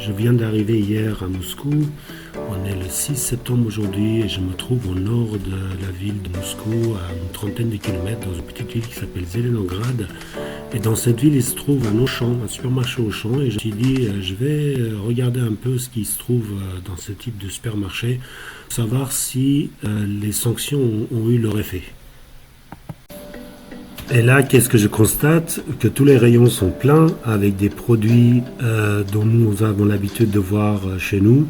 Je viens d'arriver hier à Moscou. On est le 6 septembre aujourd'hui et je me trouve au nord de la ville de Moscou, à une trentaine de kilomètres, dans une petite ville qui s'appelle Zelenograd. Et dans cette ville, il se trouve un Auchan, un supermarché Auchan. Et je me suis dit, je vais regarder un peu ce qui se trouve dans ce type de supermarché, savoir si les sanctions ont eu leur effet. Et là, qu'est-ce que je constate? Que tous les rayons sont pleins avec des produits dont nous avons l'habitude de voir chez nous.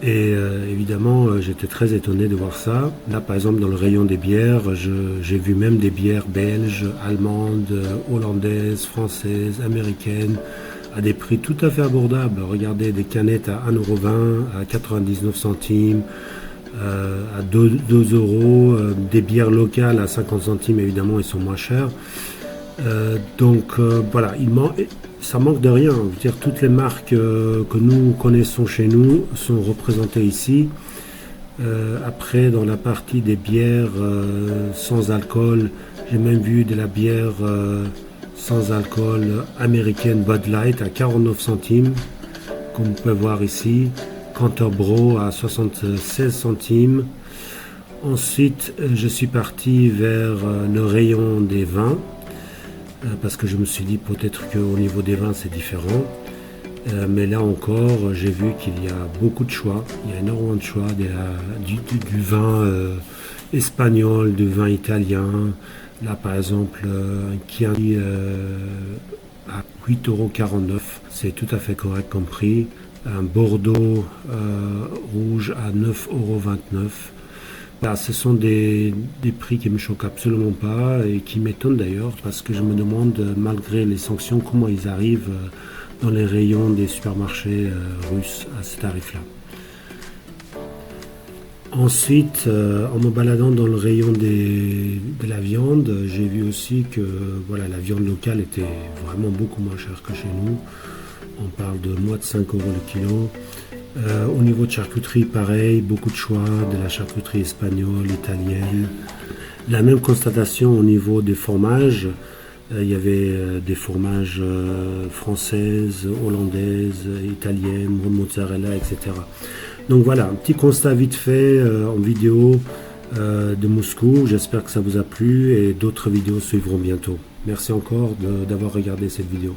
Et évidemment, j'étais très étonné de voir ça. Là, par exemple, dans le rayon des bières, j'ai vu même des bières belges, allemandes, hollandaises, françaises, américaines, à des prix tout à fait abordables. Regardez, des canettes à 1,20 €, à 99 centimes, à 2 euros, des bières locales à 50 centimes, évidemment, ils sont moins chers. Voilà, ça manque de rien. Je veux dire, toutes les marques que nous connaissons chez nous sont représentées ici. Après, dans la partie des bières sans alcool, j'ai même vu de la bière sans alcool américaine Bud Light à 49 centimes, comme vous pouvez voir ici. Canterbro à 76 centimes. Ensuite, je suis parti vers le rayon des vins, parce que je me suis dit peut-être qu'au niveau des vins c'est différent. Mais là encore, j'ai vu qu'il y a beaucoup de choix. Il y a énormément de choix. Du vin espagnol, du vin italien. Là par exemple, un Chianti à 8,49 €. C'est tout à fait correct comme prix. Un Bordeaux rouge à 9,29 €. Là, ce sont des prix qui me choquent absolument pas et qui m'étonnent d'ailleurs, parce que je me demande, malgré les sanctions, comment ils arrivent dans les rayons des supermarchés russes à ce tarif-là. Ensuite, en me baladant dans le rayon de la viande, j'ai vu aussi que voilà, la viande locale était vraiment beaucoup moins chère que chez nous. On parle de moins de 5 € le kilo. Au niveau de charcuterie, pareil, beaucoup de choix, de la charcuterie espagnole, italienne. La même constatation au niveau des fromages. Il y avait des fromages françaises, hollandaises, italiennes, mozzarella, etc. Donc voilà, un petit constat vite fait en vidéo de Moscou. J'espère que ça vous a plu et d'autres vidéos suivront bientôt. Merci encore d'avoir regardé cette vidéo.